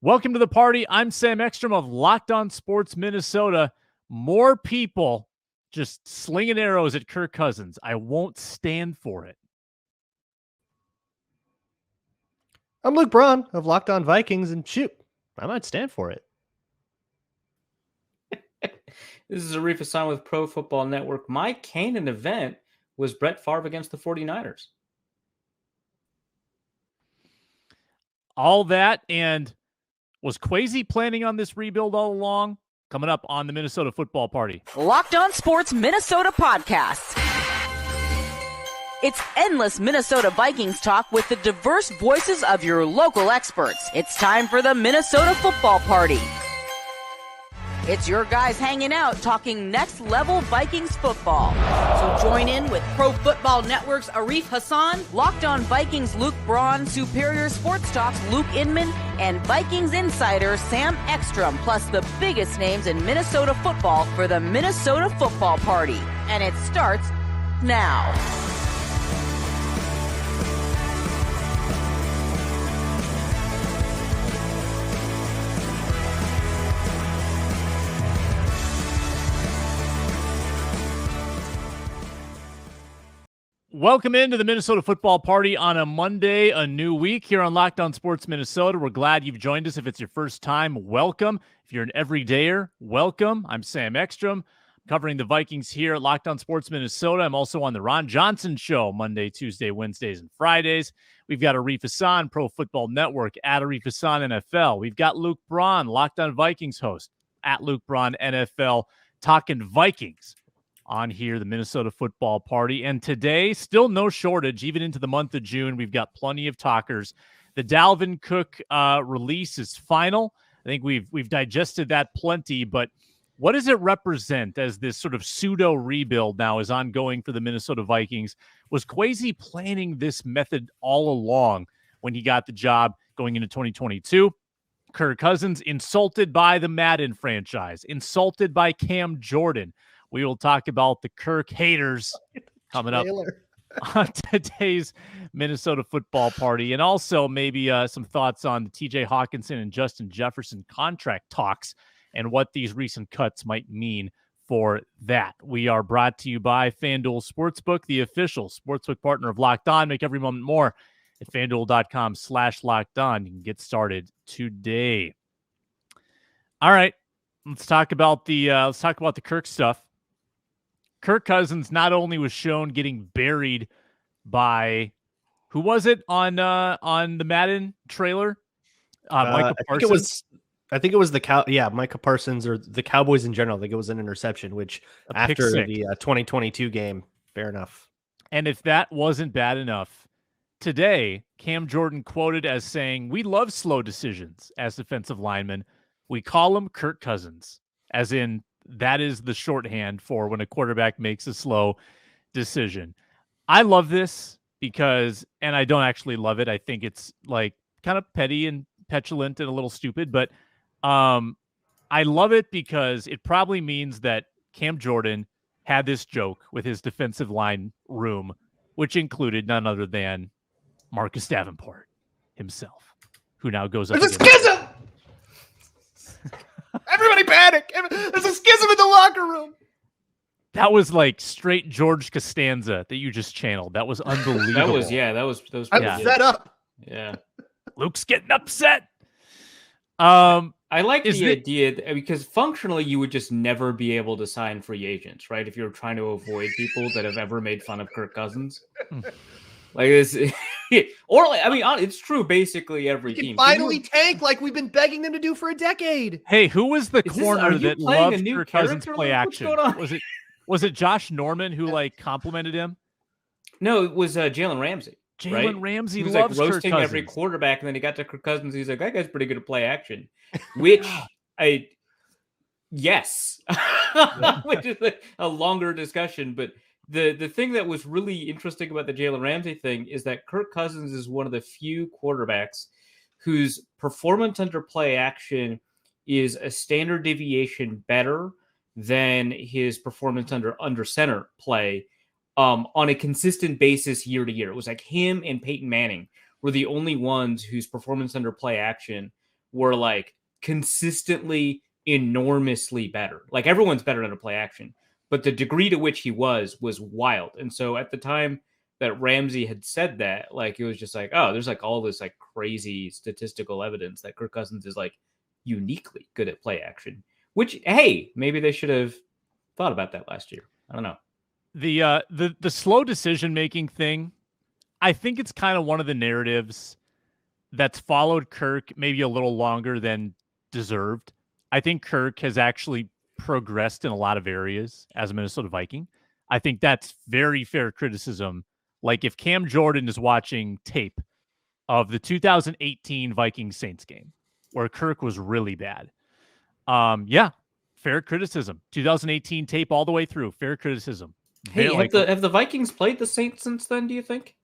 Welcome to the party. I'm Sam Ekstrom of Locked On Sports Minnesota. More people just slinging arrows at Kirk Cousins. I won't stand for it. I'm Luke Braun of Locked On Vikings, and shoot, I might stand for it. This is Arif Hasan with Pro Football Network. My canon event was Brett Favre against the 49ers. All that, and was Quasi planning on this rebuild all along? Coming up on the Minnesota Football Party. Locked On Sports Minnesota podcast. It's endless Minnesota Vikings talk with the diverse voices of your local experts. It's time for the Minnesota Football Party. It's your guys hanging out talking next level Vikings football. So join in with Pro Football Network's Arif Hasan, Locked On Vikings Luke Braun, Superior Sports Talk's Luke Inman, and Vikings insider Sam Ekstrom, plus the biggest names in Minnesota football for the Minnesota Football Party. And it starts now. Welcome into the Minnesota Football Party on a Monday, a new week here on Locked On Sports Minnesota. We're glad you've joined us. If it's your first time, welcome. If you're an everydayer, welcome. I'm Sam Ekstrom, covering the Vikings here at Locked On Sports Minnesota. I'm also on the Ron Johnson Show Monday, Tuesday, Wednesdays, and Fridays. We've got Arif Hasan, Pro Football Network, at Arif Hasan NFL. We've got Luke Braun, Locked On Vikings host, at Luke Braun NFL, talking Vikings on here, the Minnesota Football Party. And today, still no shortage, even into the month of June. We've got plenty of talkers. The Dalvin Cook release is final. I think we've digested that plenty, but what does it represent as this sort of pseudo rebuild now is ongoing for the Minnesota Vikings? Was Quasi planning this method all along when he got the job going into 2022? Kirk Cousins insulted by the Madden franchise, insulted by Cam Jordan. We will talk about the Kirk haters coming up on today's Minnesota Football Party. And also maybe some thoughts on the TJ Hawkinson and Justin Jefferson contract talks and what these recent cuts might mean for that. We are brought to you by FanDuel Sportsbook, the official sportsbook partner of Locked On. Make every moment more at FanDuel.com/Locked On. You can get started today. All right, let's talk about the Kirk stuff. Kirk Cousins not only was shown getting buried by, who was it on the Madden trailer? Micah Parsons. I think it was Micah Parsons, or the Cowboys in general. I think it was an interception, which after the 2022 game, fair enough. And if that wasn't bad enough, today Cam Jordan quoted as saying, "We love slow decisions as defensive linemen. We call them Kirk Cousins," as in that is the shorthand for when a quarterback makes a slow decision. I love this because, and I don't actually love it. I think it's like kind of petty and petulant and a little stupid, but I love it because it probably means that Cam Jordan had this joke with his defensive line room, which included none other than Marcus Davenport himself, who now goes up. There's a schism! Everybody panic! There's a schism in the locker room! That was like straight George Costanza that you just channeled. That was unbelievable. That was I'm fed up. Yeah. Luke's getting upset. I like the idea because functionally you would just never be able to sign free agents, right? If you're trying to avoid people that have ever made fun of Kirk Cousins. Like this, or like, I mean, it's true. Basically, every team finally tank like we've been begging them to do for a decade. Hey, who was the corner that loved Kirk Cousins play action? Was it Josh Norman who like complimented him? No, it was Jalen Ramsey. Jalen Ramsey he was loves like roasting Kirk Cousins. every quarterback, and then he got to Kirk Cousins. He's like, that guy's pretty good at play action, which yes, which is a longer discussion, but. The thing that was really interesting about the Jalen Ramsey thing is that Kirk Cousins is one of the few quarterbacks whose performance under play action is a standard deviation better than his performance under center play on a consistent basis year to year. It was like him and Peyton Manning were the only ones whose performance under play action were like consistently enormously better. Like everyone's better under play action, but the degree to which he was wild. And so at the time that Ramsey had said that, like it was just like, oh, there's like all this like crazy statistical evidence that Kirk Cousins is like uniquely good at play action, which, hey, maybe they should have thought about that last year. I don't know. The slow decision-making thing, I think it's kind of one of the narratives that's followed Kirk maybe a little longer than deserved. I think Kirk has actually progressed in a lot of areas as a Minnesota Viking. I think that's very fair criticism. Like if Cam Jordan is watching tape of the 2018 Vikings Saints game where Kirk was really bad, yeah, fair criticism. 2018 tape all the way through, fair criticism. Hey, have the Vikings played the Saints since then, do you think?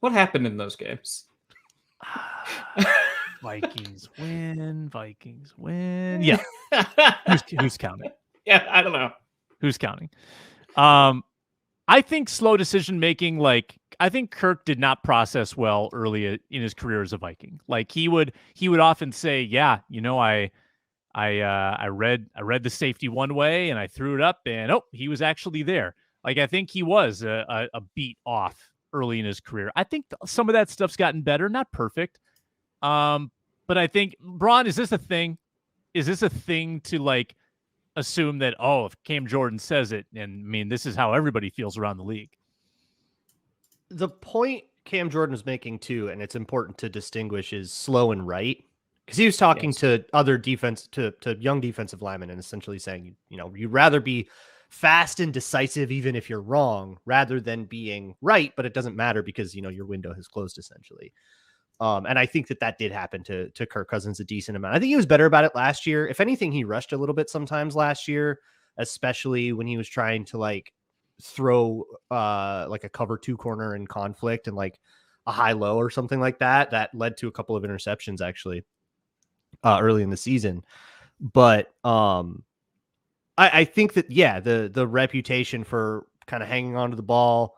What happened in those games? Vikings win. Yeah. Who's counting? Yeah, I don't know. Who's counting? I think slow decision making, like I think Kirk did not process well early in his career as a Viking. Like he would often say, yeah, you know, I read the safety one way and I threw it up and he was actually there. Like I think he was a beat off early in his career. I think some of that stuff's gotten better, not perfect. But I think, Braun, is this a thing? Is this a thing to like assume that, if Cam Jordan says it, and I mean, this is how everybody feels around the league? The point Cam Jordan was making too, and it's important to distinguish, is slow and right. Because he was talking to other to young defensive linemen and essentially saying, you'd rather be fast and decisive, even if you're wrong, rather than being right, but it doesn't matter because, your window has closed essentially. And I think that did happen to Kirk Cousins a decent amount. I think he was better about it last year. If anything, he rushed a little bit sometimes last year, especially when he was trying to like throw like a cover 2 corner in conflict and like a high-low or something like that. That led to a couple of interceptions actually early in the season. But I think that, the reputation for kind of hanging onto the ball,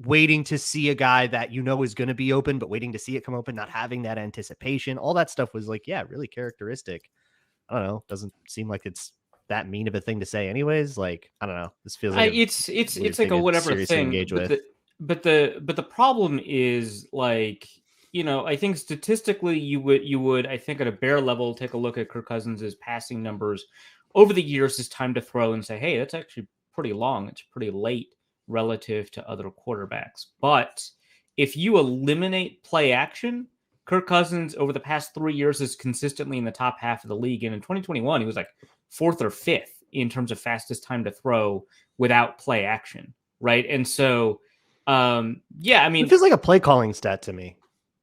waiting to see a guy that is going to be open, but waiting to see it come open, not having that anticipation, all that stuff was like, really characteristic. I don't know. Doesn't seem like it's that mean of a thing to say anyways. Like, I don't know. This feels like it's like a whatever thing. But the problem is like, I think statistically you would, I think at a bare level, take a look at Kirk Cousins' passing numbers over the years, his time to throw and say, hey, that's actually pretty long. It's pretty late relative to other quarterbacks. But if you eliminate play action, Kirk Cousins over the past 3 years is consistently in the top half of the league. And in 2021, he was like 4th or 5th in terms of fastest time to throw without play action. Right. And so, I mean, it feels like a play calling stat to me.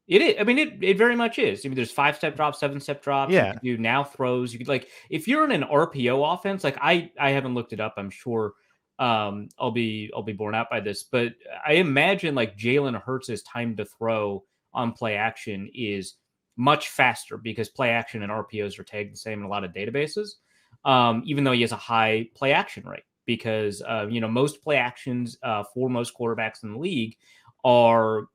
It is. I mean, it very much is. I mean, there's 5-step drops, 7-step drops. Yeah. You can do now throws. You could like, if you're in an RPO offense, like I haven't looked it up. I'm sure I'll be borne out by this, but I imagine like Jalen Hurts' time to throw on play action is much faster because play action and RPOs are tagged the same in a lot of databases. Even though he has a high play action rate, because most play actions for most quarterbacks in the league are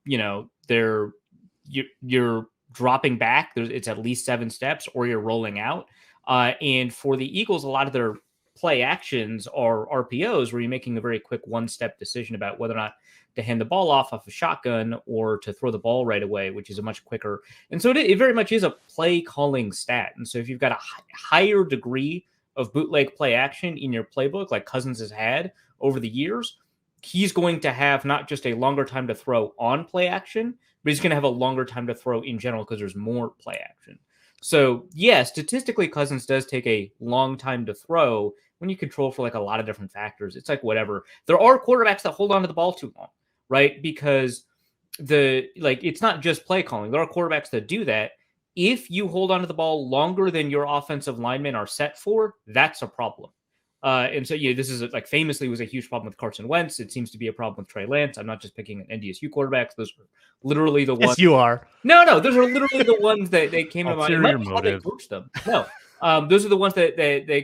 you're dropping back. It's at least 7 steps, or you're rolling out. And for the Eagles, a lot of their play actions are RPOs, where you're making a very quick 1-step decision about whether or not to hand the ball off a shotgun or to throw the ball right away, which is a much quicker. And so it very much is a play calling stat. And so if you've got a higher degree of bootleg play action in your playbook, like Cousins has had over the years, he's going to have not just a longer time to throw on play action, but he's going to have a longer time to throw in general because there's more play action. So, statistically, Cousins does take a long time to throw when you control for like a lot of different factors. It's like whatever. There are quarterbacks that hold on to the ball too long, right? Because it's not just play calling. There are quarterbacks that do that. If you hold on to the ball longer than your offensive linemen are set for, that's a problem. And so, this is like famously was a huge problem with Carson Wentz. It seems to be a problem with Trey Lance. I'm not just picking NDSU quarterbacks. Those are literally the ones. Yes, you are. No, those are literally the ones that came to my mind. Motive. Them. No, those are the ones that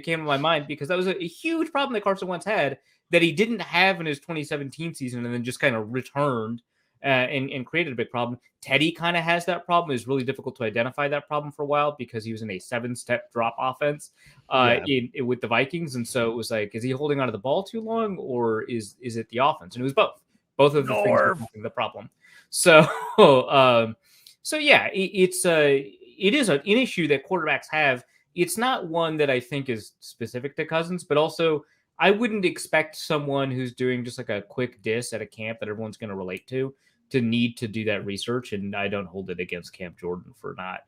came to my mind because that was a huge problem that Carson Wentz had that he didn't have in his 2017 season and then just kind of returned and created a big problem. Teddy kind of has that problem. It was really difficult to identify that problem for a while because he was in a 7-step drop offense with the Vikings. And so it was like, is he holding onto the ball too long, or is it the offense? And it was both. Both of the things were the problem. So, yeah, it is an issue that quarterbacks have. It's not one that I think is specific to Cousins, but also I wouldn't expect someone who's doing just like a quick diss at a camp that everyone's going to relate to need to do that research. And I don't hold it against Cam Jordan for not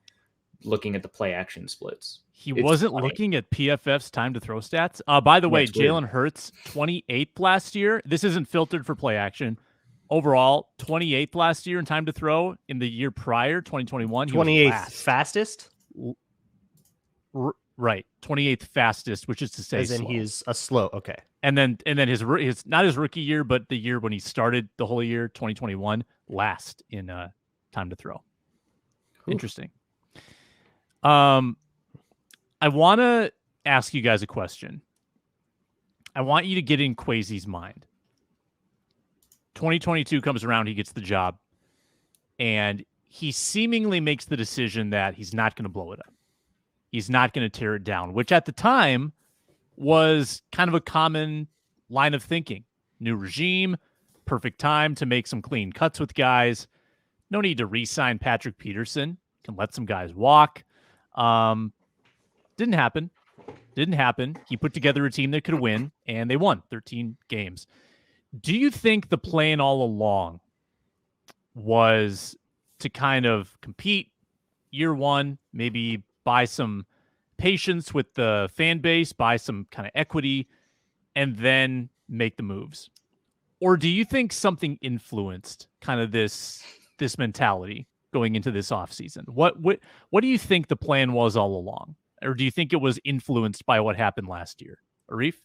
looking at the play action splits. It's wasn't funny. Looking at PFF's time to throw stats. By the way, Jalen Hurts, 28th last year. This isn't filtered for play action. Overall, 28th last year in time to throw. In the year prior, 2021, 28th fastest? Right, 28th fastest, which is to say, as in he's a slow. Okay, and then his not his rookie year, but the year when he started the whole year, 2021, last in time to throw. Ooh. Interesting. I want to ask you guys a question. I want you to get in Quasi's mind. 2022 comes around, he gets the job, and he seemingly makes the decision that he's not going to blow it up. He's not going to tear it down, which at the time was kind of a common line of thinking. New regime, perfect time to make some clean cuts with guys. No need to re-sign Patrick Peterson. Can let some guys walk. Didn't happen. He put together a team that could win, and they won 13 games. Do you think the plan all along was to kind of compete year one, maybe buy some patience with the fan base, buy some kind of equity, and then make the moves? Or do you think something influenced kind of this mentality going into this offseason? What do you think the plan was all along? Or do you think it was influenced by what happened last year? Arif?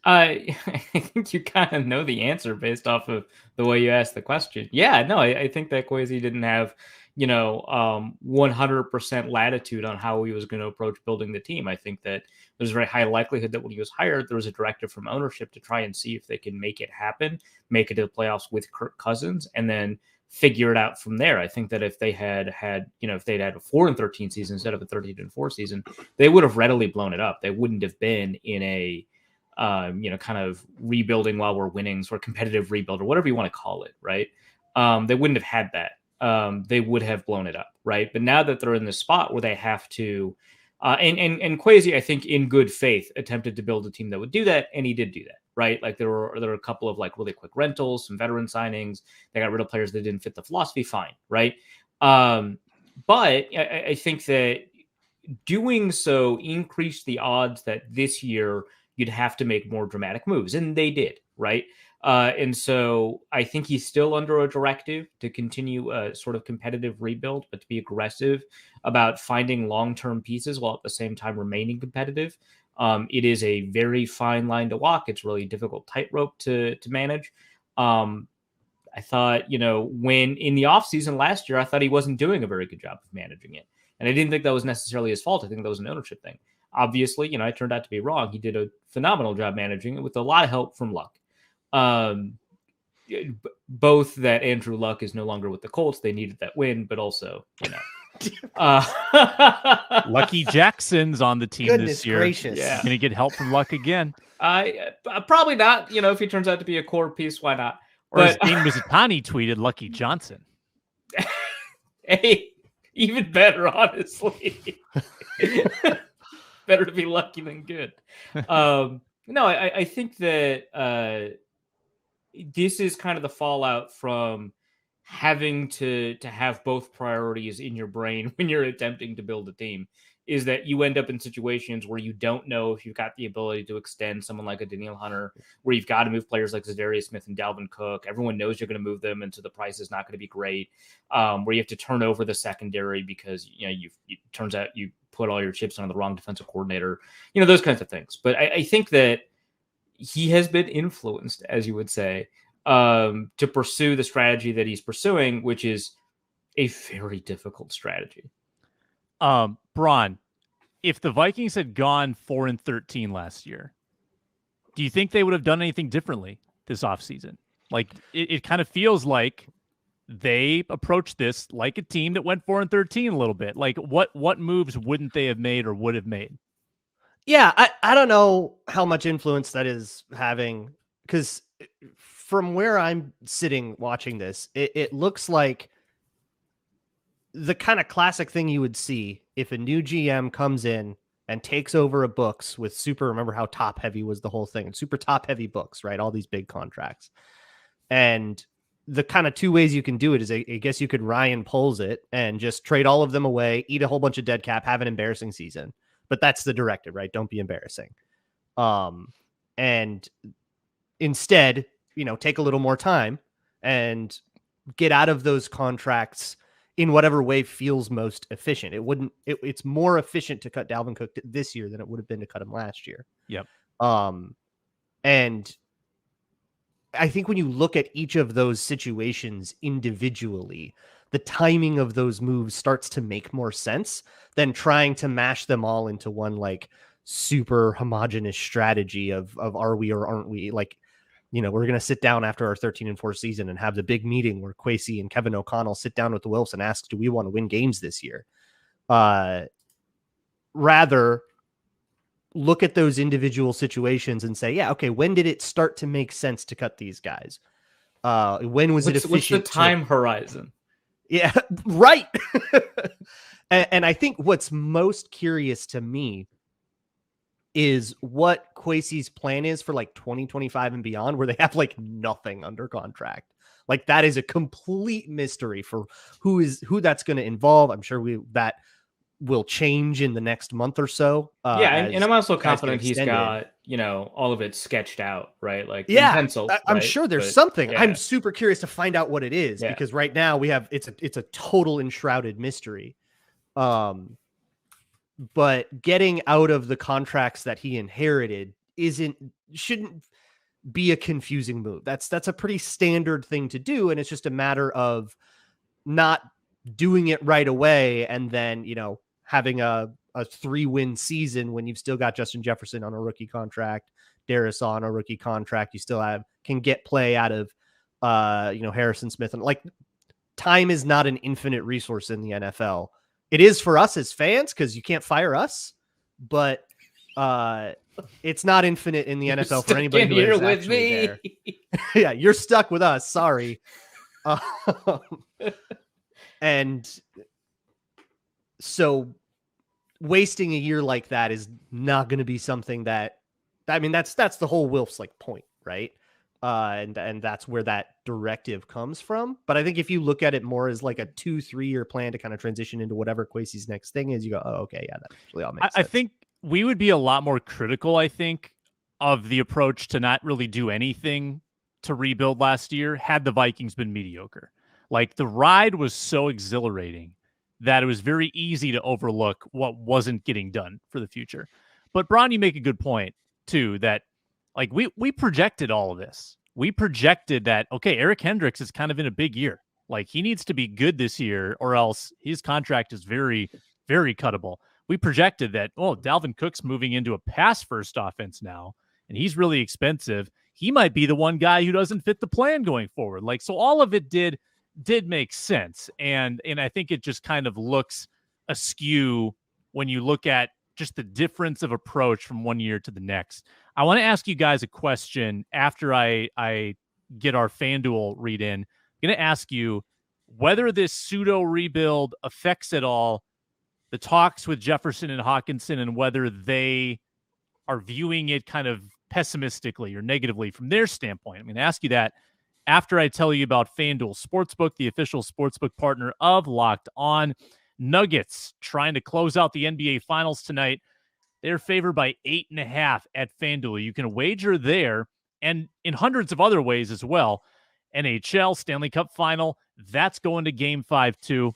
I think you kind of know the answer based off of the way you asked the question. Yeah, no, I think that Quasi didn't have 100% latitude on how he was going to approach building the team. I think that there's a very high likelihood that when he was hired, there was a directive from ownership to try and see if they can make it happen, make it to the playoffs with Kirk Cousins, and then figure it out from there. I think that if they had if they'd had a 4-13 season instead of a 13-4 season, they would have readily blown it up. They wouldn't have been in a kind of rebuilding while we're winning, sort of competitive rebuild or whatever you want to call it, right? They wouldn't have had that. They would have blown it up, right? But now that they're in this spot where they have to, and Quasi, I think, in good faith, attempted to build a team that would do that, and he did do that, right? Like there were a couple of like really quick rentals, some veteran signings. They got rid of players that didn't fit the philosophy, fine, right? But I think that doing so increased the odds that this year you'd have to make more dramatic moves, and they did, right? And so I think he's still under a directive to continue a sort of competitive rebuild, but to be aggressive about finding long-term pieces while at the same time remaining competitive. It is a very fine line to walk. It's really a difficult tightrope to manage. I thought, when in the offseason last year, I thought he wasn't doing a very good job of managing it. And I didn't think that was necessarily his fault. I think that was an ownership thing. Obviously, it turned out to be wrong. He did a phenomenal job managing it with a lot of help from Luck. Both that Andrew Luck is no longer with the Colts. They needed that win, but also, Lucky Jackson's on the team this year. Gracious. Yeah. Going to get help from Luck again. Probably not. If he turns out to be a core piece, why not? Or as Dean Mizutani tweeted, Lucky Johnson. Hey, even better, honestly. Better to be lucky than good. No, I think that this is kind of the fallout from having to have both priorities in your brain when you're attempting to build a team, is that you end up in situations where you don't know if you've got the ability to extend someone like a Danielle Hunter, where you've got to move players like Za'Darius Smith and Dalvin Cook. Everyone knows you're going to move them, and so the price is not going to be great. Where you have to turn over the secondary because it turns out you put all your chips on the wrong defensive coordinator. Those kinds of things. But I think that he has been influenced, as you would say, to pursue the strategy that he's pursuing, which is a very difficult strategy. Braun, if the Vikings had gone 4-13 last year, do you think they would have done anything differently this offseason? Like it kind of feels like they approached this like a team that went 4-13 a little bit. Like what moves wouldn't they have made or would have made? Yeah, I don't know how much influence that is having, because from where I'm sitting watching this, it looks like the kind of classic thing you would see if a new GM comes in and takes over a books with remember how top heavy was the whole thing, and super top heavy books, right? All these big contracts. And the kind of two ways you can do it is I guess you could Ryan Poles it and just trade all of them away, eat a whole bunch of dead cap, have an embarrassing season. But that's the directive, right? Don't be embarrassing. And instead, take a little more time and get out of those contracts in whatever way feels most efficient. It's more efficient to cut Dalvin Cook this year than it would have been to cut him last year. Yep. And I think when you look at each of those situations individually, the timing of those moves starts to make more sense than trying to mash them all into one like super homogenous strategy of are we or aren't we? Like, we're going to sit down after our 13-4 season and have the big meeting where Kwesi and Kevin O'Connell sit down with the Wilfs and ask, do we want to win games this year? Rather, look at those individual situations and say, yeah, okay, when did it start to make sense to cut these guys? When was it efficient? What's the time horizon? Yeah, right. and I think what's most curious to me is what Kwesi's plan is for like 2025 and beyond, where they have like nothing under contract. Like that is a complete mystery for who that's going to involve. I'm sure that will change in the next month or so. And I'm also confident he's got, all of it sketched out, right? Like in pencil. I'm sure there's something. Yeah. I'm super curious to find out what it is, because right now we have, it's a total enshrouded mystery. But getting out of the contracts that he inherited shouldn't be a confusing move. That's a pretty standard thing to do. And it's just a matter of not doing it right away. And then, having a 3-win season when you've still got Justin Jefferson on a rookie contract, Darius on a rookie contract. You still can get play out of, Harrison Smith. And like, time is not an infinite resource in the NFL. It is for us as fans, because you can't fire us, but it's not infinite in the NFL for anybody who is with me. There. Yeah, you're stuck with us. Sorry. And so wasting a year like that is not going to be something that's the whole Wilfs like point, right? And that's where that directive comes from. But I think if you look at it more as like a 2-3 year plan to kind of transition into whatever Kwesi's next thing is, you go, oh, okay, yeah, that actually all makes sense. I think we would be a lot more critical, of the approach to not really do anything to rebuild last year had the Vikings been mediocre. Like, the ride was so exhilarating that it was very easy to overlook what wasn't getting done for the future. But Braun, you make a good point too, that like we projected all of this. We projected that, okay, Eric Hendricks is kind of in a big year. Like, he needs to be good this year or else his contract is very, very cuttable. We projected that, Dalvin Cook's moving into a pass-first offense now, and he's really expensive. He might be the one guy who doesn't fit the plan going forward. Like, so all of it did make sense. And I think it just kind of looks askew when you look at just the difference of approach from one year to the next. I want to ask you guys a question after I get our FanDuel read in. I'm going to ask you whether this pseudo rebuild affects at all the talks with Jefferson and Hawkinson, and whether they are viewing it kind of pessimistically or negatively from their standpoint. I'm going to ask you that after I tell you about FanDuel Sportsbook, the official sportsbook partner of Locked On. Nuggets trying to close out the NBA Finals tonight. They're favored by 8.5 at FanDuel. You can wager there and in hundreds of other ways as well. NHL, Stanley Cup Final, that's going to Game 5 too.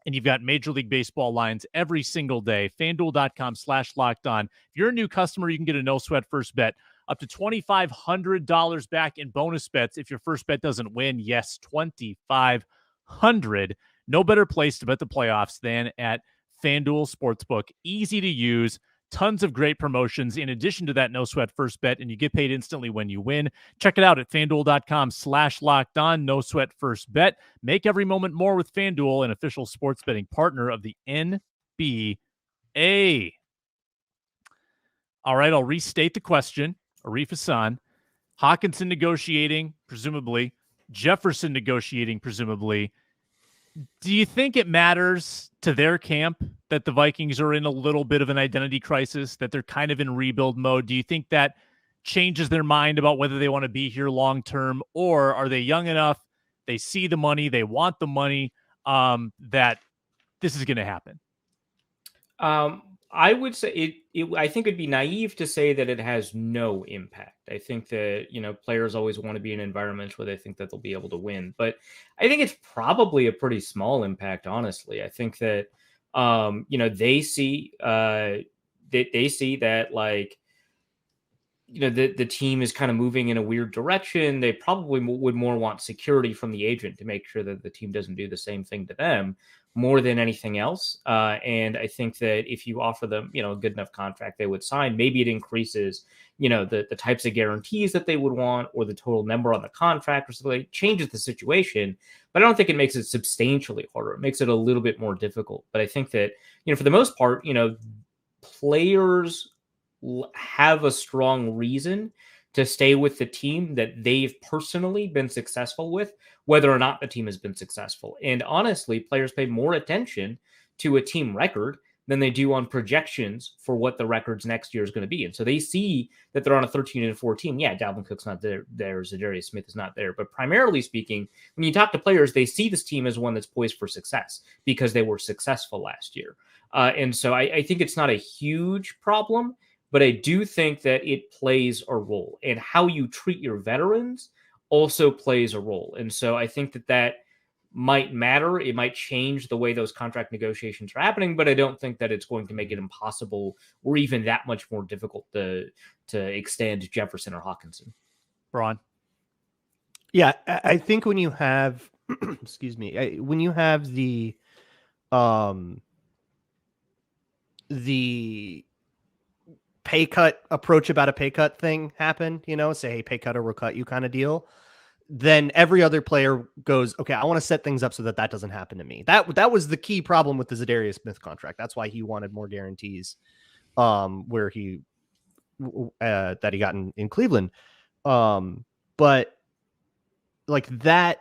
And you've got Major League Baseball lines every single day. FanDuel.com/lockedon. If you're a new customer, you can get a no-sweat first bet up to $2,500 back in bonus bets if your first bet doesn't win. Yes, $2,500. No better place to bet the playoffs than at FanDuel Sportsbook. Easy to use. Tons of great promotions in addition to that no sweat first bet, and you get paid instantly when you win. Check it out at FanDuel.com/lockedon. No sweat first bet. Make every moment more with FanDuel, an official sports betting partner of the NBA. All right, I'll restate the question. Arif Hasan, Hawkinson negotiating, presumably. Jefferson negotiating, presumably. Do you think it matters to their camp that the Vikings are in a little bit of an identity crisis, that they're kind of in rebuild mode? Do you think that changes their mind about whether they want to be here long term, or are they young enough, they see the money, they want the money, that this is going to happen? I would say I think it'd be naive to say that it has no impact. I think that, players always want to be in environments where they think that they'll be able to win, but I think it's probably a pretty small impact, honestly. I think that, they see that like, the team is kind of moving in a weird direction. They probably would more want security from the agent to make sure that the team doesn't do the same thing to them more than anything else. And I think that if you offer them, a good enough contract, they would sign. Maybe it increases, the types of guarantees that they would want, or the total number on the contract, or something. It changes the situation, but I don't think it makes it substantially harder. It makes it a little bit more difficult. But I think that, for the most part, players have a strong reason to stay with the team that they've personally been successful with, whether or not the team has been successful. And honestly, players pay more attention to a team record than they do on projections for what the records next year is going to be. And so they see that they're on a 13-4 team. Yeah, Dalvin Cook's not there. Za'Darius Smith is not there. But primarily speaking, when you talk to players, they see this team as one that's poised for success because they were successful last year. And so I think it's not a huge problem, but I do think that it plays a role, and how you treat your veterans also plays a role. And so I think that might matter. It might change the way those contract negotiations are happening, but I don't think that it's going to make it impossible or even that much more difficult to extend Jefferson or Hawkinson. Braun? Yeah, I think when you have, excuse me, when you have the pay cut approach about a pay cut thing happen, say, hey, pay cut or we'll cut you kind of deal, then every other player goes, okay, I want to set things up so that doesn't happen to me. That was the key problem with the Za'Darius Smith contract. That's why he wanted more guarantees, where he that he got in Cleveland. But like that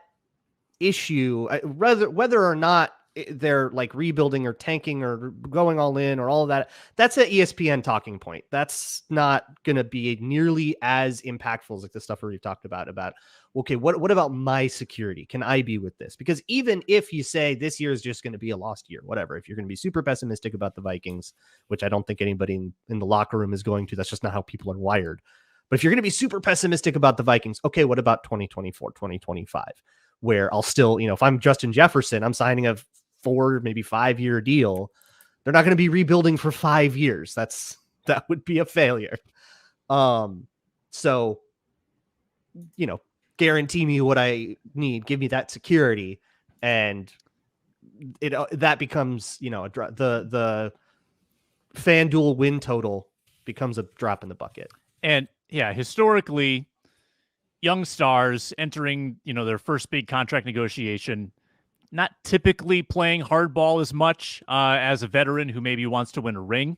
issue, whether or not they're like rebuilding or tanking or going all in or all of that, that's an ESPN talking point. That's not going to be nearly as impactful as like the stuff we've talked about, okay, what about my security? Can I be with this? Because even if you say this year is just going to be a lost year, whatever, if you're going to be super pessimistic about the Vikings, which I don't think anybody in the locker room is going to, that's just not how people are wired. But if you're going to be super pessimistic about the Vikings, okay, what about 2024, 2025, where I'll still, if I'm Justin Jefferson, I'm signing a 4, maybe 5-year deal. They're not going to be rebuilding for 5 years. That would be a failure. So, guarantee me what I need, give me that security, and that becomes, the FanDuel win total becomes a drop in the bucket. And yeah, historically, young stars entering, their first big contract negotiation, not typically playing hardball as much as a veteran who maybe wants to win a ring.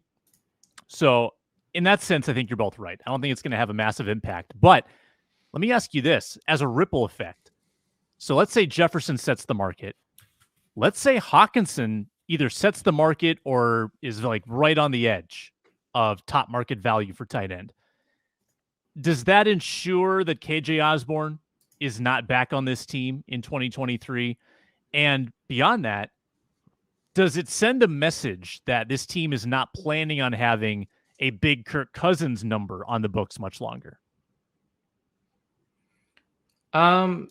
So in that sense, I think you're both right. I don't think it's going to have a massive impact. But let me ask you this as a ripple effect. So let's say Jefferson sets the market. Let's say Hawkinson either sets the market or is like right on the edge of top market value for tight end. Does that ensure that KJ Osborne is not back on this team in 2023? And beyond that, does it send a message that this team is not planning on having a big Kirk Cousins number on the books much longer? I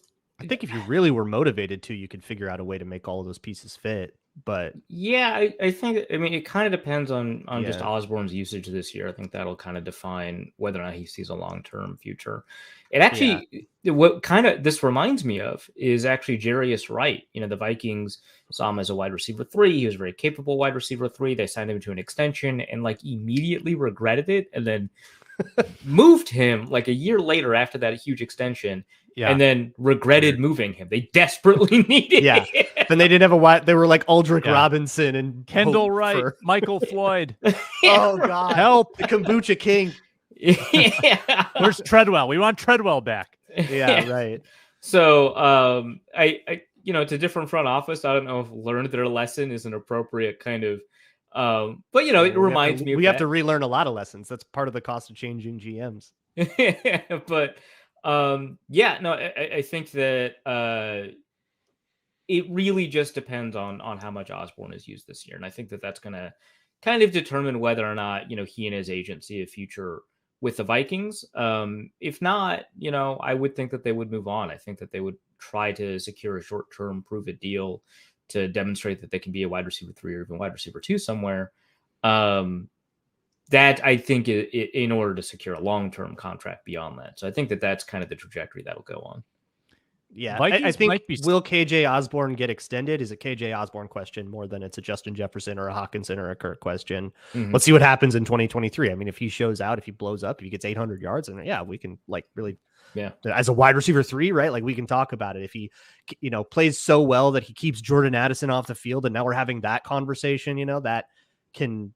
think if you really were motivated to, you could figure out a way to make all of those pieces fit. But yeah, I think, I mean, it kind of depends on just Yeah. Osborne's usage this year. I think that'll kind of define whether or not he sees a long-term future. It actually, what kind of this reminds me of is actually Jarius Wright. You know, the Vikings saw him as a wide receiver 3. He was a very capable wide receiver 3. They signed him to an extension and like immediately regretted it, and then moved him like a year later after that huge extension. Yeah. And then regretted moving him. They desperately needed it. Then they didn't have a wide. They were like Aldrick Robinson and Kendall Wright, Michael Floyd. Oh God, help! The Kombucha King. Yeah. Where's Treadwell? We want Treadwell back. Yeah, right. So I you know, it's a different front office. I don't know if learned their lesson is an appropriate kind of but you know, it reminds me of we have to relearn a lot of lessons. That's part of the cost of changing GMs. But yeah, no, I think that it really just depends on how much Osborne is used this year. And I think that that's going to kind of determine whether or not, you know, he and his agent see a future with the Vikings. If not, you know, I would think that they would move on. I think that they would try to secure a short-term prove-it deal to demonstrate that they can be a wide receiver 3 or even wide receiver 2 somewhere. That I think in order to secure a long-term contract beyond that. So I think that that's kind of the trajectory that'll go on. Yeah, I think will KJ Osborne get extended is a KJ Osborne question more than it's a Justin Jefferson or a Hawkinson or a Kirk question. Mm-hmm. Let's see what happens in 2023. I mean, if he shows out, if he blows up, if he gets 800 yards, and yeah, we can like really, as a wide receiver 3, right? Like we can talk about it. If he, you know, plays so well that he keeps Jordan Addison off the field, and now we're having that conversation, you know, that can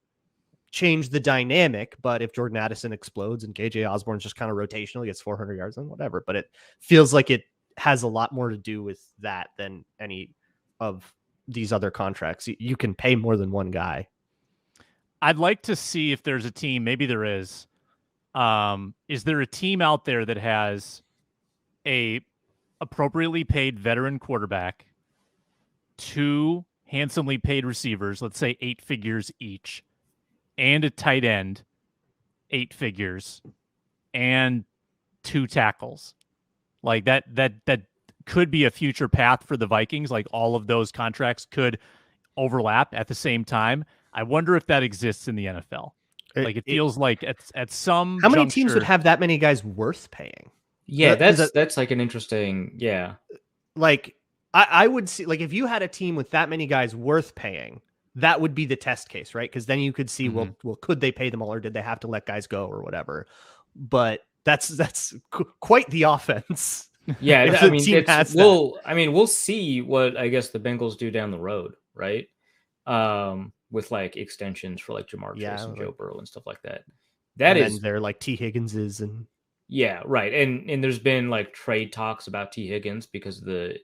change the dynamic. But if Jordan Addison explodes and KJ Osborne's just kind of rotational, gets 400 yards, then whatever. But it feels like it has a lot more to do with that than any of these other contracts. You can pay more than one guy. I'd like to see if there's a team, maybe there is there a team out there that has a appropriately paid veteran quarterback, 2 handsomely paid receivers, let's say 8 figures each, and a tight end, 8 figures, and 2 tackles? Like that could be a future path for the Vikings. Like all of those contracts could overlap at the same time. I wonder if that exists in the NFL. Like it feels like at some how many teams would have that many guys worth paying? Yeah, that's like an interesting, Like I would see, like if you had a team with that many guys worth paying, that would be the test case, right? Because then you could see, well, could they pay them all, or did they have to let guys go or whatever? But that's quite the offense. Yeah, I mean, we'll see what I guess the Bengals do down the road, right? With like extensions for like Jamar Chase and Joe Burrow and stuff like that. They're like T. Higginses and right. And there's been like trade talks about T. Higgins because of the,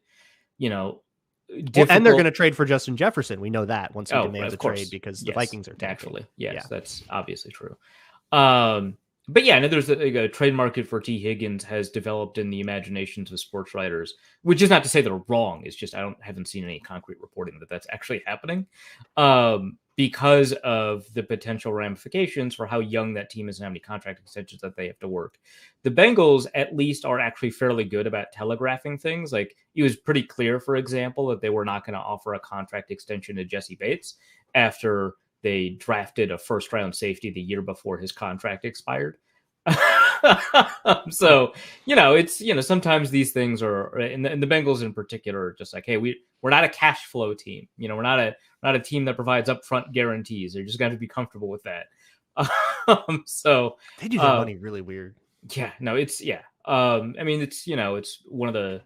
you know, and they're going to trade for Justin Jefferson. We know that once he demands a trade because the Vikings are naturally. Yes, that's obviously true. But yeah, no, there's a trade market for T. Higgins has developed in the imaginations of sports writers, which is not to say they're wrong. It's just haven't seen any concrete reporting that that's actually happening because of the potential ramifications for how young that team is and how many contract extensions that they have to work. The Bengals, at least, are actually fairly good about telegraphing things. Like it was pretty clear, for example, that they were not going to offer a contract extension to Jesse Bates after they drafted a first-round safety the year before his contract expired. So, you know, it's, you know, sometimes these things are, and the Bengals in particular, are just like, hey, we're not a cash flow team. You know, we're not a team that provides upfront guarantees. They're just got to be comfortable with that. So they do that money really weird. Yeah, no, it's I mean, it's, you know, it's one of the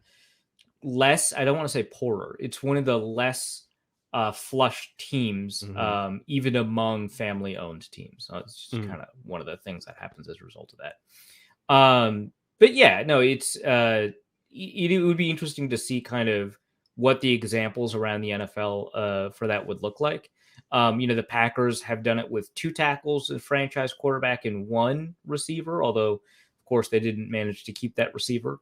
less, I don't want to say poorer. It's one of the less flush teams, even among family-owned teams. So it's just kind of one of the things that happens as a result of that. But yeah, no, it's it would be interesting to see kind of what the examples around the NFL for that would look like. You know, the Packers have done it with 2 tackles, a franchise quarterback, and 1 receiver, although, of course, they didn't manage to keep that receiver.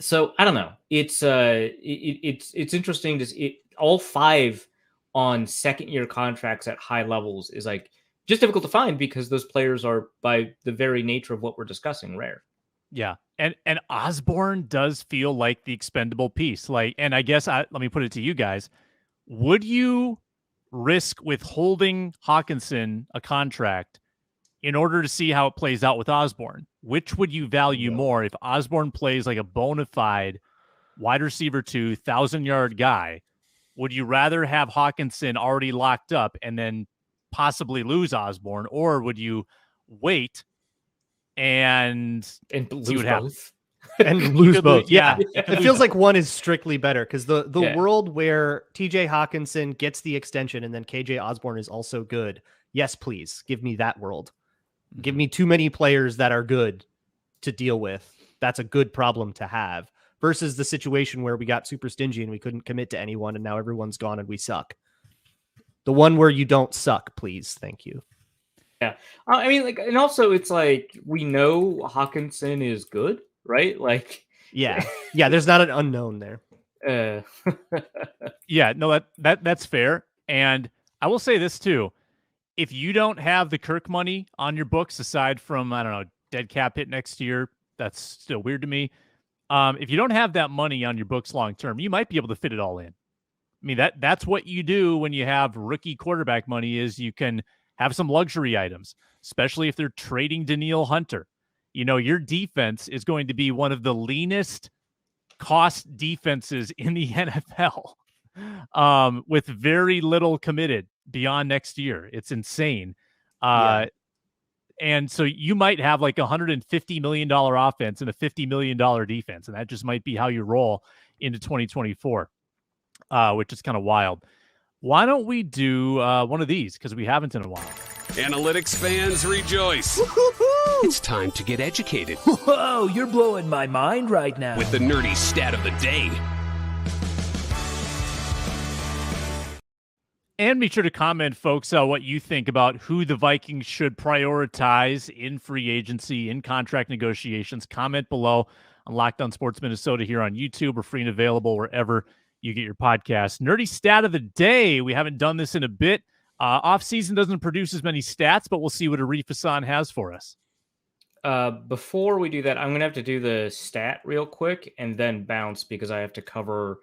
So I don't know. It's interesting to see all 5 on second-year contracts at high levels is like just difficult to find because those players are, by the very nature of what we're discussing, rare. Yeah, and Osborne does feel like the expendable piece. Like, and I guess let me put it to you guys: would you risk withholding Hawkinson a contract in order to see how it plays out with Osborne? Which would you value more if Osborne plays like a bona fide wide receiver 2, 1,000-yard guy? Would you rather have Hawkinson already locked up and then possibly lose Osborne, or would you wait and lose both? Happens? And lose both. Yeah. It feels both. like one is strictly better because the world where TJ Hawkinson gets the extension and then KJ Osborne is also good. Yes, please give me that world. Give me too many players that are good to deal with. That's a good problem to have versus the situation where we got super stingy and we couldn't commit to anyone and now everyone's gone and we suck. The one where you don't suck, please. Thank you. Yeah. I mean, like, and also it's like, we know Hawkinson is good, right? Like, yeah. There's not an unknown there. Yeah, no, that's fair. And I will say this too. If you don't have the Kirk money on your books, aside from, I don't know, dead cap hit next year, that's still weird to me. If you don't have that money on your books long term, you might be able to fit it all in. I mean, that's what you do when you have rookie quarterback money, is you can have some luxury items, especially if they're trading Danielle Hunter. You know, your defense is going to be one of the leanest cost defenses in the NFL, with very little committed beyond next year. It's insane. And so you might have like $150 million offense and a $50 million defense, and that just might be how you roll into 2024, which is kind of wild. Why don't we do one of these, because we haven't in a while. Analytics fans rejoice. Woo-hoo-hoo! It's time to get educated. Whoa, you're blowing my mind right now. With the nerdy stat of the day. And be sure to comment, folks, what you think about who the Vikings should prioritize in free agency, in contract negotiations. Comment below on Locked On Sports Minnesota here on YouTube. We're free and available wherever you get your podcast. Nerdy stat of the day. We haven't done this in a bit. Offseason doesn't produce as many stats, but we'll see what Arif Hasan has for us. Before we do that, I'm going to have to do the stat real quick and then bounce because I have to cover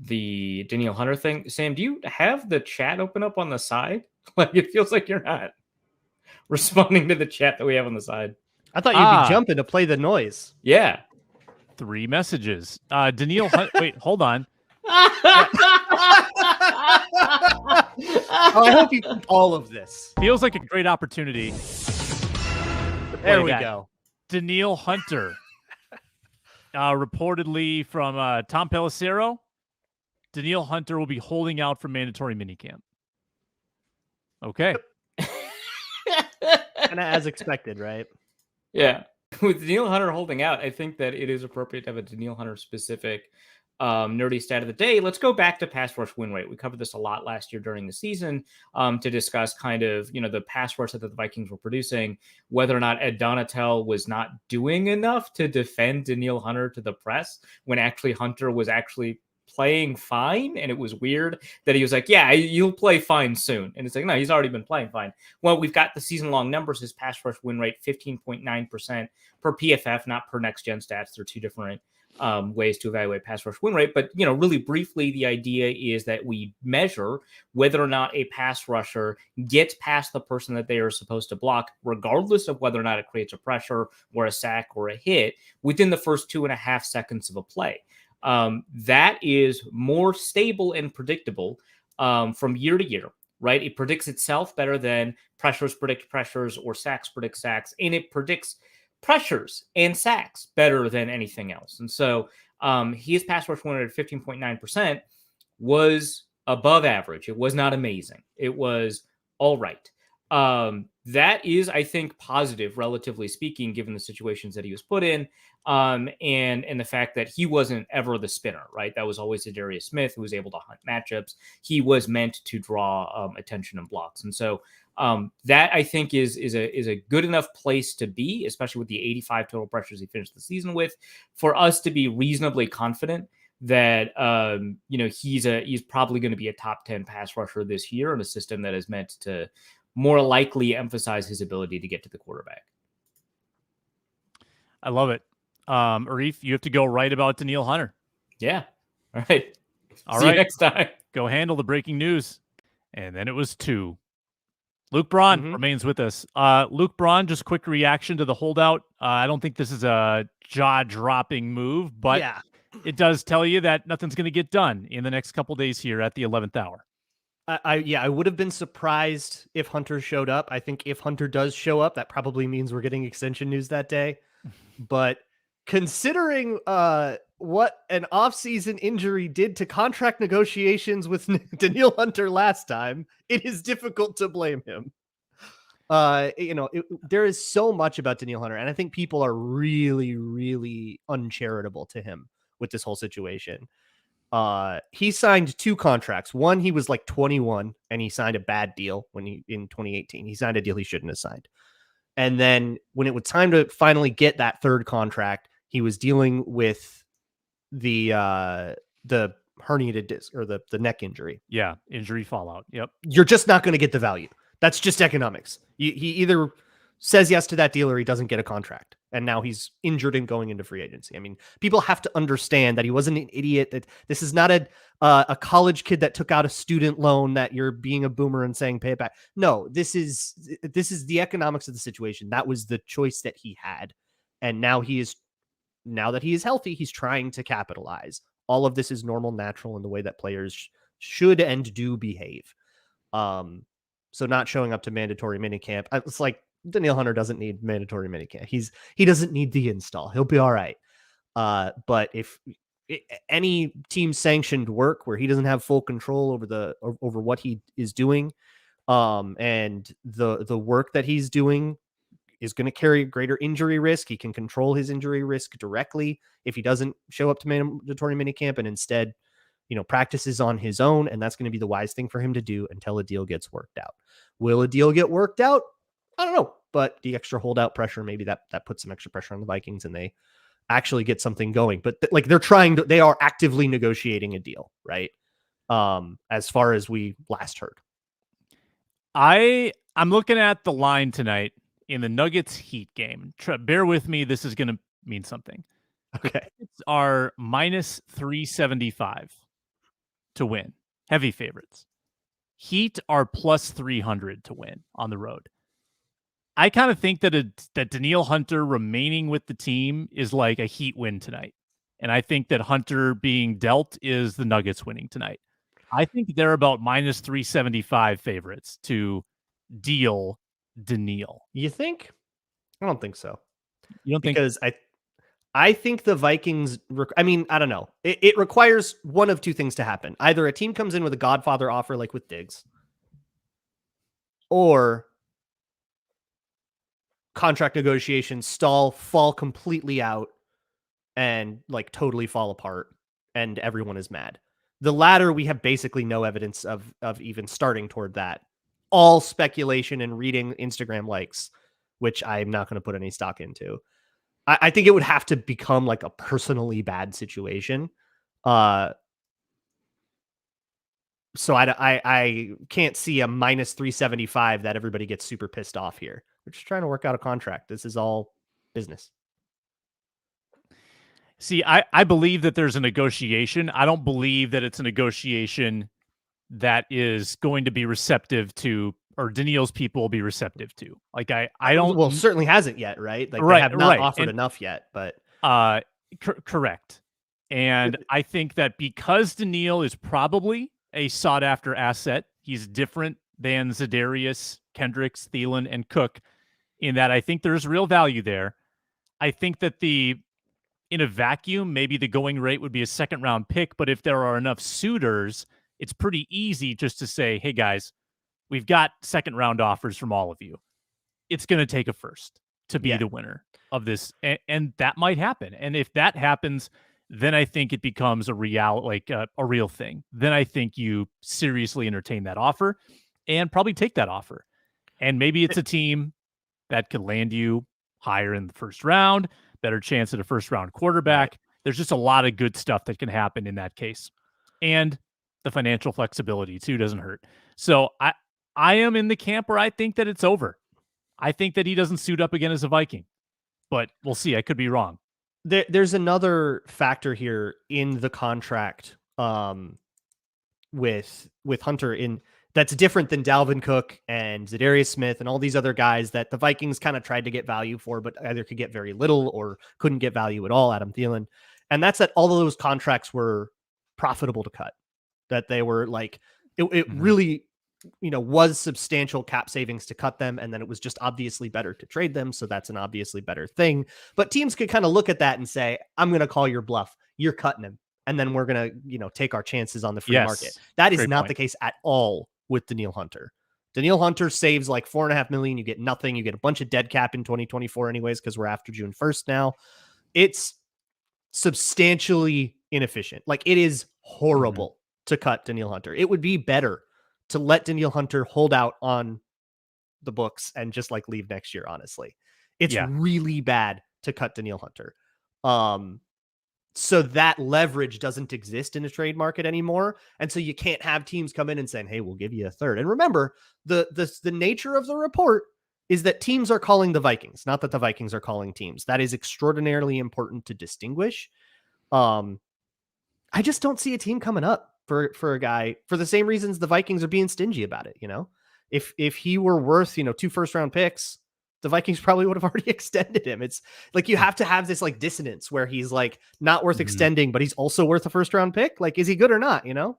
the Danielle Hunter thing. Sam, do you have the chat open up on the side? Like, it feels like you're not responding to the chat that we have on the side. I thought you'd be jumping to play the noise. Yeah. 3 messages. Danielle Hunter. Wait, hold on. I hope you keep all of this. Feels like a great opportunity. There we go. Danielle Hunter. Reportedly from Tom Pelissero. Danielle Hunter will be holding out for mandatory minicamp. Okay. Kind of as expected, right? Yeah. With Danielle Hunter holding out, I think that it is appropriate to have a Danielle Hunter specific nerdy stat of the day. Let's go back to pass rush win rate. We covered this a lot last year during the season to discuss kind of, the pass rush that the Vikings were producing, whether or not Ed Donatel was not doing enough to defend Danielle Hunter to the press when actually Hunter was actually playing fine. And it was weird that he was like, yeah, you'll play fine soon. And it's like, no, he's already been playing fine. Well, we've got the season long numbers. His pass rush win rate, 15.9% per PFF, not per next gen stats. They're two different ways to evaluate pass rush win rate. But, really briefly, the idea is that we measure whether or not a pass rusher gets past the person that they are supposed to block, regardless of whether or not it creates a pressure or a sack or a hit within the first 2.5 seconds of a play. That is more stable and predictable from year to year, right? It predicts itself better than pressures predict pressures or sacks predict sacks, and it predicts pressures and sacks better than anything else. And so his pass rush win rate at 15.9% was above average. It was not amazing. It was all right. That is, I think, positive, relatively speaking, given the situations that he was put in, and the fact that he wasn't ever the spinner, right? That was always za'darius Smith, who was able to hunt matchups. He was meant to draw attention and blocks, and so that, I think, is a good enough place to be, especially with the 85 total pressures he finished the season with, for us to be reasonably confident that he's probably going to be a top 10 pass rusher this year in a system that is meant to more likely emphasize his ability to get to the quarterback. I love it. Arif, you have to go right about Danielle Hunter. Yeah. All right. All See right. you next time. go handle the breaking news. And then it was 2. Luke Braun remains with us. Luke Braun, just quick reaction to the holdout. I don't think this is a jaw-dropping move, but it does tell you that nothing's going to get done in the next couple days here at the 11th hour. I would have been surprised if Hunter showed up. I think if Hunter does show up, that probably means we're getting extension news that day. But considering what an offseason injury did to contract negotiations with Danielle Hunter last time, it is difficult to blame him. There is so much about Danielle Hunter, and I think people are really, really uncharitable to him with this whole situation. He signed 2 contracts. One, he was like 21 and he signed a bad deal in 2018. He signed a deal he shouldn't have signed. And then when it was time to finally get that 3rd contract, he was dealing with the herniated disc or the neck injury. Yeah. Injury fallout. Yep. You're just not going to get the value. That's just economics. He either says yes to that deal or he doesn't get a contract. And now he's injured and going into free agency. I mean, people have to understand that he wasn't an idiot, that this is not a college kid that took out a student loan that you're being a boomer and saying pay it back. No, this is the economics of the situation. That was the choice that he had. And now that he is healthy, he's trying to capitalize. All of this is normal, natural in the way that players should and do behave. So not showing up to mandatory minicamp, it's like, Danielle Hunter doesn't need mandatory minicamp. He doesn't need the install. He'll be all right. But if any team sanctioned work where he doesn't have full control over what he is doing, and the work that he's doing is going to carry a greater injury risk. He can control his injury risk directly if he doesn't show up to mandatory minicamp and instead, practices on his own. And that's going to be the wise thing for him to do until a deal gets worked out. Will a deal get worked out? I don't know, but the extra holdout pressure, maybe that puts some extra pressure on the Vikings and they actually get something going. But they are actively negotiating a deal, right? As far as we last heard. I'm looking at the line tonight in the Nuggets Heat game. Bear with me. This is going to mean something. Okay. It's our minus 375 to win. Heavy favorites. Heat are plus 300 to win on the road. I kind of think that Danielle Hunter remaining with the team is like a Heat win tonight. And I think that Hunter being dealt is the Nuggets winning tonight. I think they're about minus 375 favorites to deal Danielle. You think? I don't think so. You don't think? Because I think the Vikings, I don't know. It requires one of 2 things to happen. Either a team comes in with a Godfather offer like with Diggs, or contract negotiations fall completely out and like totally fall apart and everyone is mad. The latter, we have basically no evidence of even starting toward that. All speculation and reading Instagram likes, which I'm not going to put any stock into. I think it would have to become like a personally bad situation. So I can't see a minus 375 that everybody gets super pissed off here. We're just trying to work out a contract. This is all business. See, I believe that there's a negotiation. I don't believe that it's a negotiation that is going to be receptive to, or Danielle's people will be receptive to. Like I don't. Well, certainly hasn't yet, right? Like right, they have not right. offered and, enough yet, but correct. And I think that because Danielle is probably a sought after asset, he's different than Za'Darius, Kendricks, Thielen, and Cook in that I think there's real value there. I think that in a vacuum, maybe the going rate would be a 2nd round pick, but if there are enough suitors, it's pretty easy just to say, hey guys, we've got 2nd round offers from all of you. It's going to take a 1st to be the winner of this. And that might happen. And if that happens, then I think it becomes a real thing. Then I think you seriously entertain that offer and probably take that offer. And maybe it's a team that could land you higher in the 1st round, better chance at a 1st round quarterback. Right. There's just a lot of good stuff that can happen in that case. And the financial flexibility too doesn't hurt. So I am in the camp where I think that it's over. I think that he doesn't suit up again as a Viking, but we'll see. I could be wrong. There's another factor here in the contract with Hunter in that's different than Dalvin Cook and Za'Darius Smith and all these other guys that the Vikings kind of tried to get value for, but either could get very little or couldn't get value at all. Adam Thielen. And that's that all of those contracts were profitable to cut, that they were like, it really, was substantial cap savings to cut them. And then it was just obviously better to trade them. So that's an obviously better thing. But teams could kind of look at that and say, I'm going to call your bluff. You're cutting him. And then we're going to, take our chances on the free market. That is not the case at all with Danielle Hunter. Danielle Hunter saves like $4.5 million. You get nothing. You get a bunch of dead cap in 2024 anyways, because we're after June 1st now. It's substantially inefficient. Like, it is horrible to cut Danielle Hunter. It would be better to let Danielle Hunter hold out on the books and just like leave next year. Honestly, it's really bad to cut Danielle Hunter. So that leverage doesn't exist in the trade market anymore. And so you can't have teams come in and saying, hey, we'll give you a third. And remember, the nature of the report is that teams are calling the Vikings, not that the Vikings are calling teams. That is extraordinarily important to distinguish. I just don't see a team coming up for a guy for the same reasons the Vikings are being stingy about it. If he were worth, 2 first-round picks, the Vikings probably would have already extended him. It's like, you have to have this like dissonance where he's like not worth extending, but he's also worth a first-round pick. Like, is he good or not? And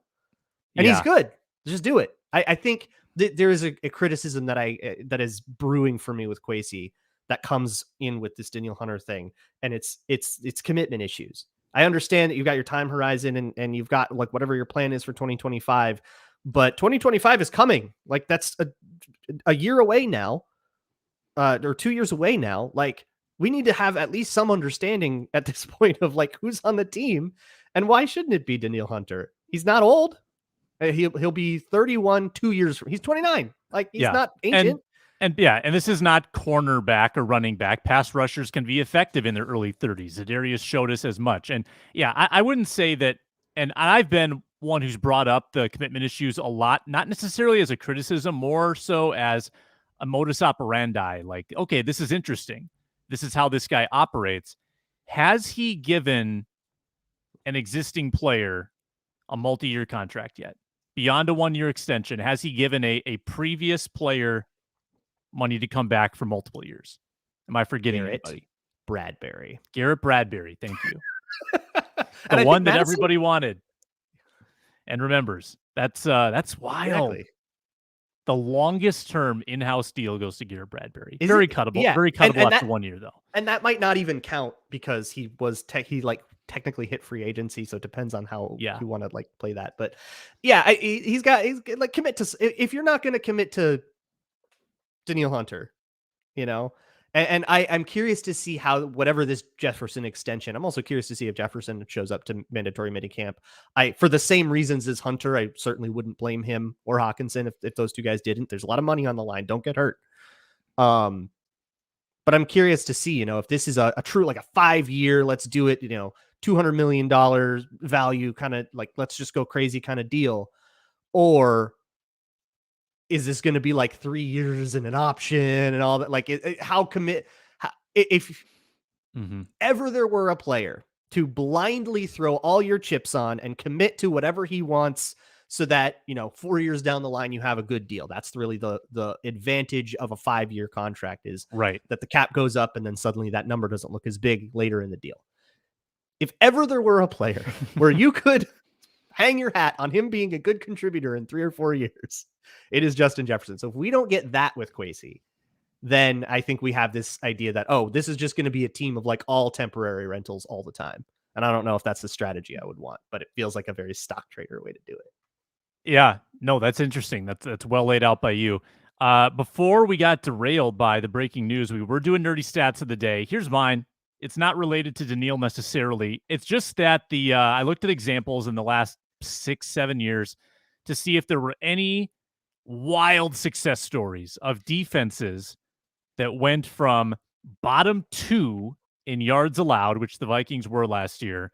he's good. Just do it. I think there is a criticism that is brewing for me with Kwesi that comes in with this Danielle Hunter thing, and it's commitment issues. I understand that you've got your time horizon and you've got like whatever your plan is for 2025, but 2025 is coming. Like, that's a year away now, or 2 years away now. Like, we need to have at least some understanding at this point of like who's on the team and why shouldn't it be Danielle Hunter? He's not old. He'll be 31 2 years from. He's 29. Like, he's not ancient. And this is not cornerback or running back. Pass rushers can be effective in their early 30s. Za'Darius showed us as much. And I wouldn't say that. And I've been one who's brought up the commitment issues a lot, not necessarily as a criticism, more so as a modus operandi. Like, okay, this is interesting. This is how this guy operates. Has he given an existing player a multi-year contract yet? Beyond a 1-year extension, has he given a previous player money to come back for multiple years? Am I forgetting anybody? Garrett Bradbury. Thank you. The one that everybody wanted and remembers. That's wild. Exactly. The longest term in-house deal goes to Garrett Bradbury. Very cuttable. Yeah. Very cuttable after 1 year, though. And that might not even count because he was technically hit free agency, so it depends on how you want to like play that. But he's like, commit to. If you're not going to commit to Danielle Hunter, and I'm curious to see how, whatever this Jefferson extension, I'm also curious to see if Jefferson shows up to mandatory minicamp. For the same reasons as Hunter, I certainly wouldn't blame him or Hawkinson if those two guys didn't. There's a lot of money on the line. Don't get hurt. But I'm curious to see, if this is a true, like a 5-year, let's do it, $200 million value kind of like, let's just go crazy kind of deal. Or is this going to be like 3 years and an option and all that? Like, if ever there were a player to blindly throw all your chips on and commit to whatever he wants so that, 4 years down the line, you have a good deal. That's really the advantage of a 5-year contract, is that the cap goes up and then suddenly that number doesn't look as big later in the deal. If ever there were a player where you could hang your hat on him being a good contributor in 3 or 4 years, it is Justin Jefferson. So if we don't get that with Kwesi, then I think we have this idea that, this is just going to be a team of like all temporary rentals all the time. And I don't know if that's the strategy I would want, but it feels like a very stock trader way to do it. Yeah, no, that's interesting. That's well laid out by you. Before we got derailed by the breaking news, we were doing nerdy stats of the day. Here's mine. It's not related to Danielle necessarily. It's just that I looked at examples in the last 6-7 years to see if there were any wild success stories of defenses that went from bottom 2 in yards allowed, which the Vikings were last year,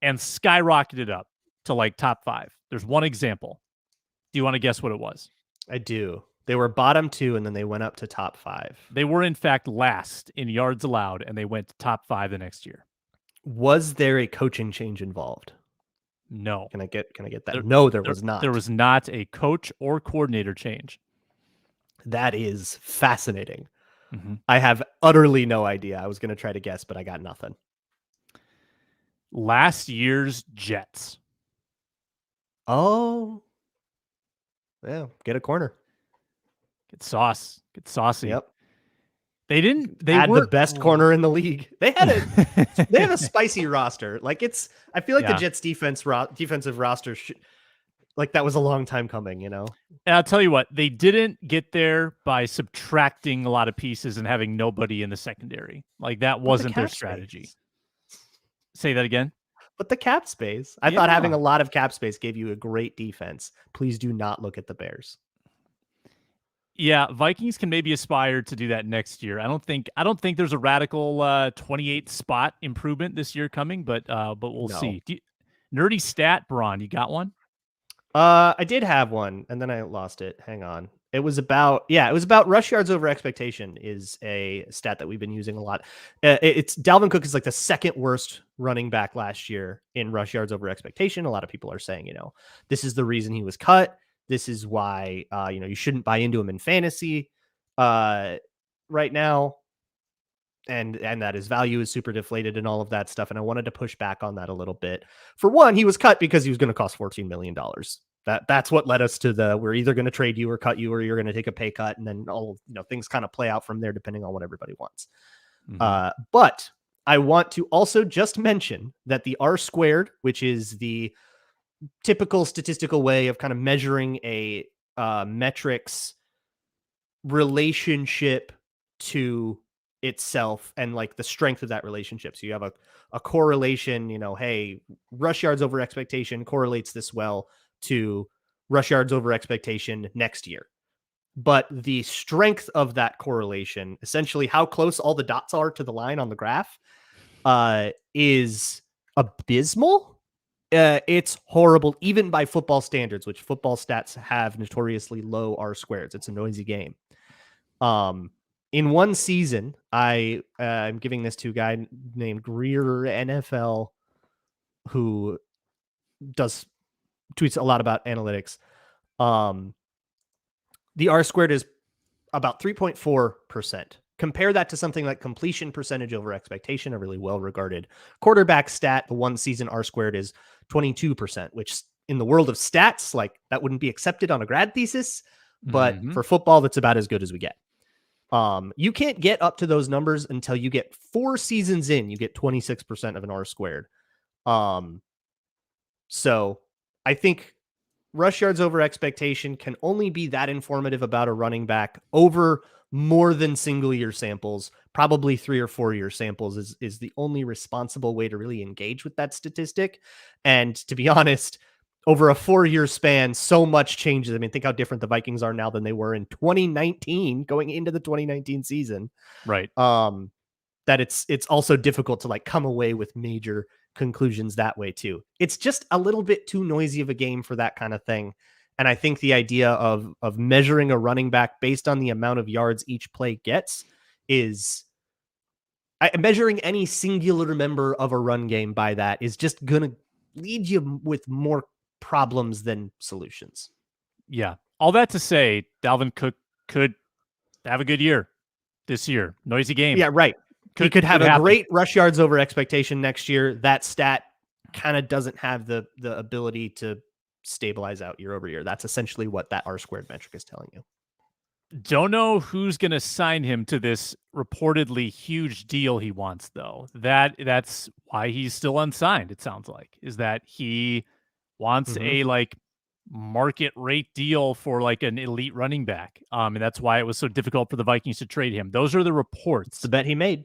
and skyrocketed up to like top 5. There's one example. Do you want to guess what it was? I do. They were bottom 2 and then they went up to top 5. They were in fact last in yards allowed and they went to top 5 the next year. Was there a coaching change involved? No. Can I get that? No, there was not. There was not a coach or coordinator change. That is fascinating. Mm-hmm. I have utterly no idea. I was going to try to guess, but I got nothing. Last year's Jets. Oh, yeah. Get a corner. Get sauce. Get saucy. Yep. They didn't. They had were the best corner in the league. They had they have a spicy roster. Like I feel like the Jets defensive roster like that was a long time coming, you know? And I'll tell you what, they didn't get there by subtracting a lot of pieces and having nobody in the secondary. Like that wasn't their strategy. Say that again. But the cap space. I thought having a lot of cap space gave you a great defense. Please do not look at the Bears. Yeah, Vikings can maybe aspire to do that next year. I don't think there's a radical 28 spot improvement this year coming, but we'll see. Nerdy stat, Braun, you got one? I did have one, and then I lost it. Hang on. It was about rush yards over expectation is a stat that we've been using a lot. It's Dalvin Cook is like the second worst running back last year in rush yards over expectation. A lot of people are saying, this is the reason he was cut. This is why, you shouldn't buy into him in fantasy right now. And that his value is super deflated and all of that stuff. And I wanted to push back on that a little bit. For one, he was cut because he was going to cost $14 million. That's what led us to we're either going to trade you or cut you, or you're going to take a pay cut. And then things kind of play out from there, depending on what everybody wants. Mm-hmm. But I want to also just mention that the R squared, which is the typical statistical way of kind of measuring a metrics relationship to itself and like the strength of that relationship. So you have a correlation, hey, rush yards over expectation correlates this well to rush yards over expectation next year. But the strength of that correlation, essentially how close all the dots are to the line on the graph, is abysmal. It's horrible, even by football standards, which football stats have notoriously low R squareds. It's a noisy game. In one season, I'm giving this to a guy named Greer NFL, who tweets a lot about analytics. The R squared is about 3.4%. Compare that to something like completion percentage over expectation, a really well-regarded quarterback stat. The one season R squared is 22%, which in the world of stats, like that wouldn't be accepted on a grad thesis, but for football, that's about as good as we get. You can't get up to those numbers until you get 4 seasons in, you get 26% of an R squared. So I think rush yards over expectation can only be that informative about a running back over more than single year samples. Probably 3 or 4 year samples is the only responsible way to really engage with that statistic. And to be honest, over a 4-year span, so much changes. I mean, think how different the Vikings are now than they were in 2019, going into the 2019 season. Right. That it's also difficult to like come away with major conclusions that way too. It's just a little bit too noisy of a game for that kind of thing. And I think the idea of measuring a running back based on the amount of yards each play gets is measuring any singular member of a run game by that is just going to lead you with more problems than solutions. Yeah. All that to say, Dalvin Cook could have a good year this year. Noisy game. Yeah, right. He could have a great rush yards over expectation next year. That stat kind of doesn't have the ability to stabilize out year over year. That's essentially what that R squared metric is telling you. Don't know who's going to sign him to this reportedly huge deal he wants, though. That's why he's still unsigned, it sounds like, is that he wants a like market rate deal for like an elite running back. And that's why it was so difficult for the Vikings to trade him. Those are the reports. It's the bet he made.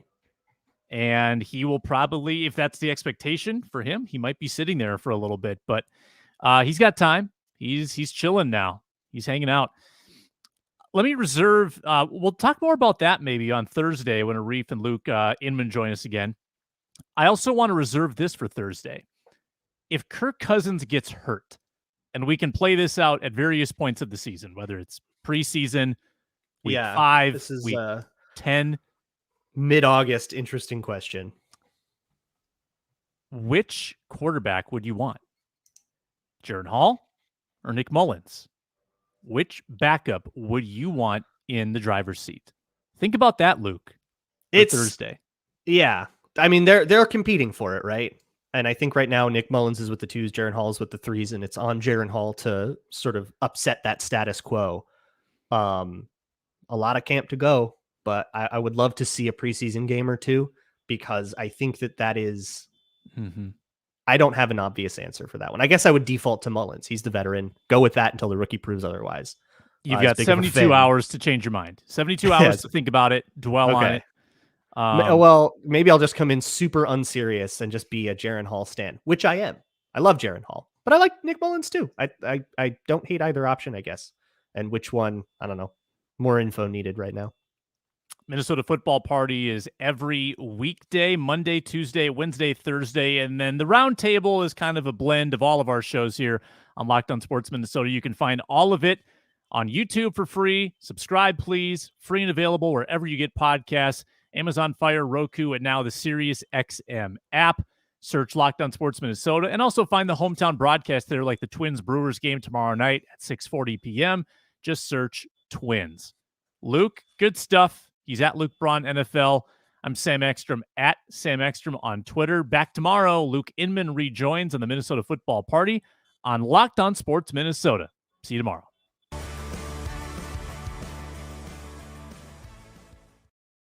And he will probably, if that's the expectation for him, he might be sitting there for a little bit, but he's got time. He's chilling now. He's hanging out. Let me reserve. We'll talk more about that maybe on Thursday when Arif and Luke Inman join us again. I also want to reserve this for Thursday. If Kirk Cousins gets hurt, and we can play this out at various points of the season, whether it's preseason, week 5, this is week 10. Mid-August, interesting question. Which quarterback would you want? Jaron Hall or Nick Mullins? Which backup would you want in the driver's seat? Think about that, Luke. It's Thursday. Yeah. I mean, they're competing for it, right? And I think right now Nick Mullins is with the 2s, Jaron Hall is with the 3s, and it's on Jaron Hall to sort of upset that status quo. A lot of camp to go, but I would love to see a preseason game or two, because I think that is. I don't have an obvious answer for that one. I guess I would default to Mullins. He's the veteran. Go with that until the rookie proves otherwise. You've got 72 hours to change your mind. 72 hours to think about it, dwell on it. Well, maybe I'll just come in super unserious and just be a Jaron Hall stan, which I am. I love Jaron Hall, but I like Nick Mullins too. I don't hate either option, I guess. And which one? I don't know. More info needed right now. Minnesota Football Party is every weekday, Monday, Tuesday, Wednesday, Thursday, and then the round table is kind of a blend of all of our shows here on Locked On Sports Minnesota. You can find all of it on YouTube for free. Subscribe, please. Free and available wherever you get podcasts. Amazon Fire, Roku, and now the Sirius XM app. Search Locked On Sports Minnesota, and also find the hometown broadcast there, like the Twins-Brewers game tomorrow night at 6:40 p.m. Just search Twins. Luke, good stuff. He's at Luke Braun NFL. I'm Sam Ekstrom at Sam Ekstrom on Twitter. Back tomorrow, Luke Inman rejoins on the Minnesota Football Party on Locked On Sports Minnesota. See you tomorrow.